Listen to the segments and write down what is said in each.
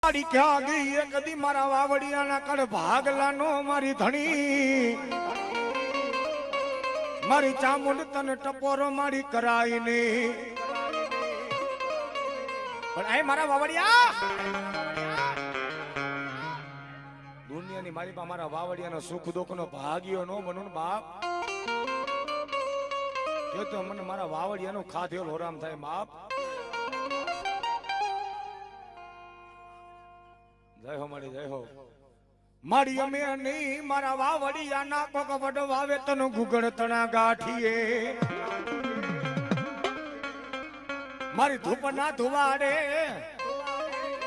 મારી ક્યાં ગઈ એ કદી મારા વાવડિયાના કડ ભાગલાનો મારી ધણી મારી ચામુંડ તને ટપોરો મારી કરાઈ ને પણ આ મારા વાવડિયા દુનિયાની મારી પાસે મારા વાવડિયાનો સુખ દુઃખનો ભાગ્યો નો બનું બાપ જો તો મને મારા વાવડિયાનો ખાધેલ હોરામ થાય બાપ જય હો મારી જય હો મારી અમે નહીં મારા વાવડિયા ના કોક વડ વાવે તનો ગુગળ તણા ગાઠીએ મારી ધૂપ ના ધુવાડે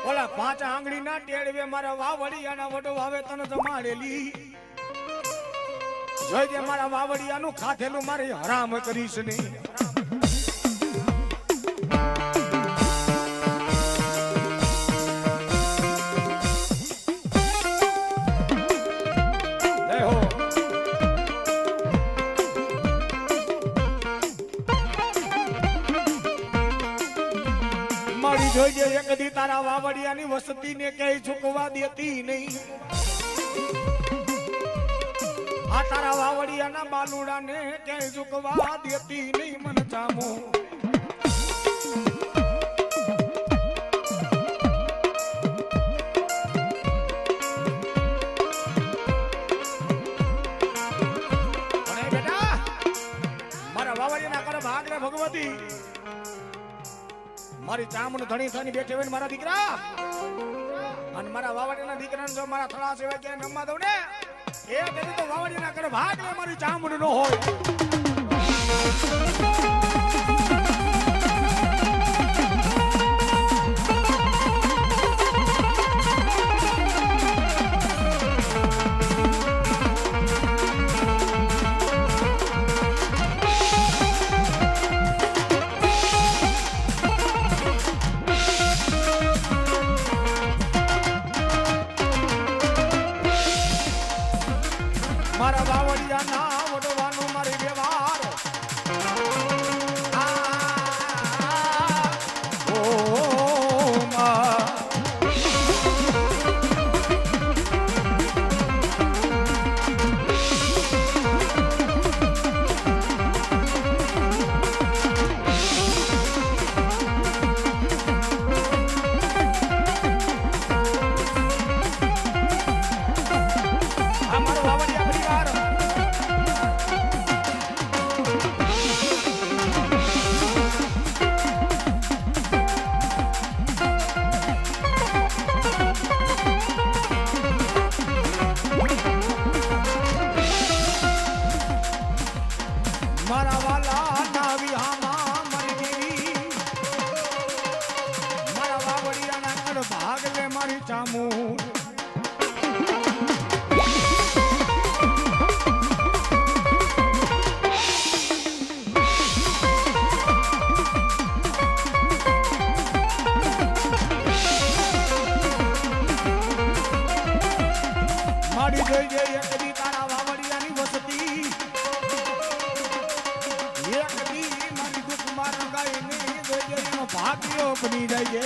ઓલા 5 આંગળી ના ટેડવે મારા વાવડિયા ના વડ વાવે તને જમાડેલી જોઈ દે મારા વાવડિયા નું ખાધેલું મારી હરામ કરીશ નહીં જોઈ એક દી તારા વાવડિયાની વસતી ને કઈ ઝુકવા દેતી નહીં આ તારા વાવડિયાના બાલુડા ને કઈ ઝુકવા દેતી નહીં મન ચામો અને બેટા મારા વાવડિયાના કર ભાગ રે ભગવતી મારી ચામુંડ ધણી થઈને બેઠે હોય મારા દીકરા અને મારા વાવડિયાના દીકરાને જો મારા થળા સેવા ક્યાંય નમવા દઉં ને એ તેથી તો વાવડિયાના કરે ભાગ લે મારી ચામુંડ નો હોય મારા વાવડિયા ના વડવાનો મારી વ્યવહાર મારા વાલા ના વિહામાં મરી ગઈ મારા વાવડિયાના કડ ભાગ લે મારી ચામુંડ મારી જોઈ જઈ એક દી તારા વાવડિયાની વસતી ભાગ્યો બની જાય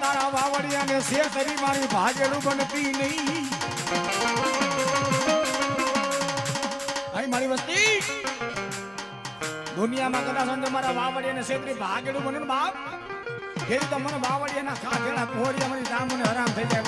તારા વાવડિયાને શેતરી મારી ભાગેડું બનતી નહીં અહીં મારી વસ્તી દુનિયામાં કદાચ અંદર મારા વાવડિયાને શેતરી ભાગેડું બને ને બાપ એ તો મને વાવડિયાના ખાધેલા કોરિયા મારી જામને હરામ થઈ જાય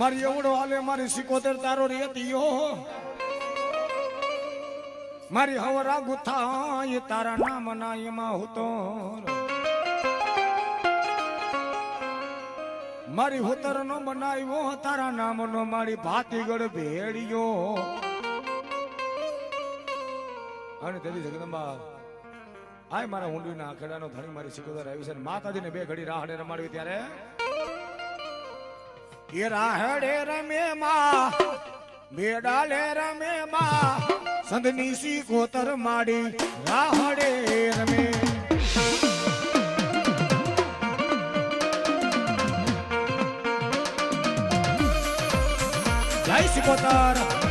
મારી એવડો હાલે મારી 77 તારો રેતીયો મારી હવરા ગુથા એ તારા નામ ના એમાં હતો મારી હોતર નો બનાવ્યો તારા નામ નો મારી ભાતીગઢ ભેડિયો અને તેરી જગદંબા આય મારા ઊંડીના આખેડાનો ધણી મારી 77 આવી છે માતાજીને બે ઘડી રાહડે રમાડવી ત્યારે એ રાહડે રમે માં બેડાલે રમે માં સંધની 77 માડી રાહડે રમે જય 77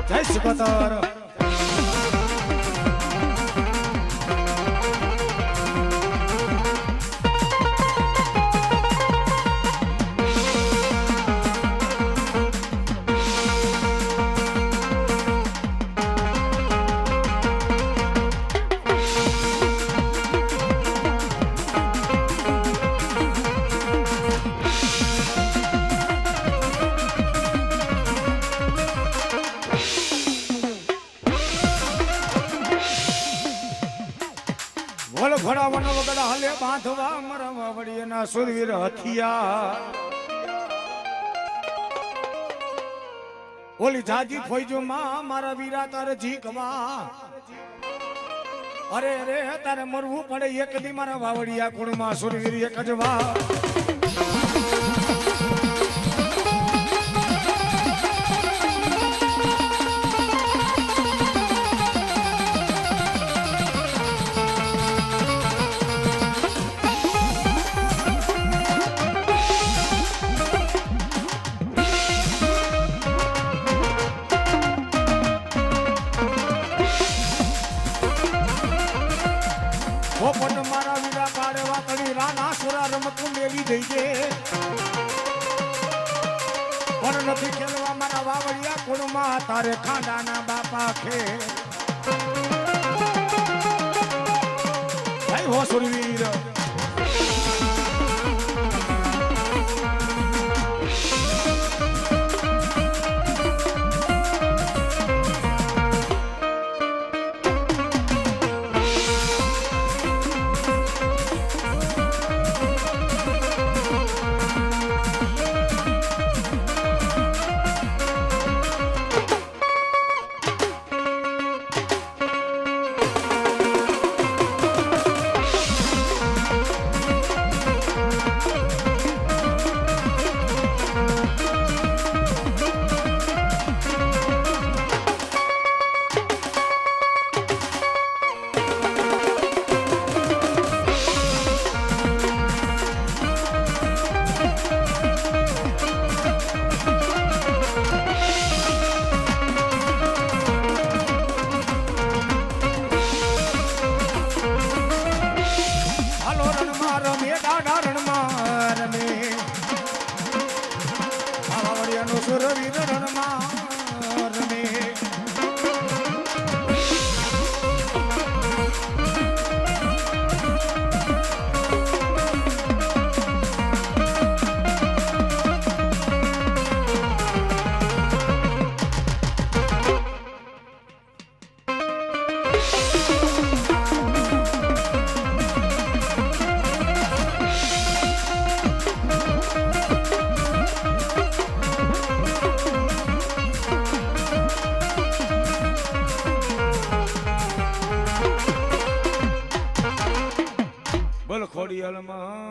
77 ઘોડા વનો વગડા હલે બાંધવા મારા વાવડીના સુરવીર હથિયા ઓલી જાજી ફોઈજો માં મારા વીરા તારે જીકવા અરે અરે તારે મરવું પડે એક દી મારા વાવડિયા કુળમાં સુરવીર એક જ વા મારા વીરા પાડે વાતડી રાના સોરા રમતું મેલી દઈ છે પણ નથી ખેલવા મારા વાવડિયા કુળમાં તારે ખાંડાના બાપા ખે જય હો સુરવીર જળમાં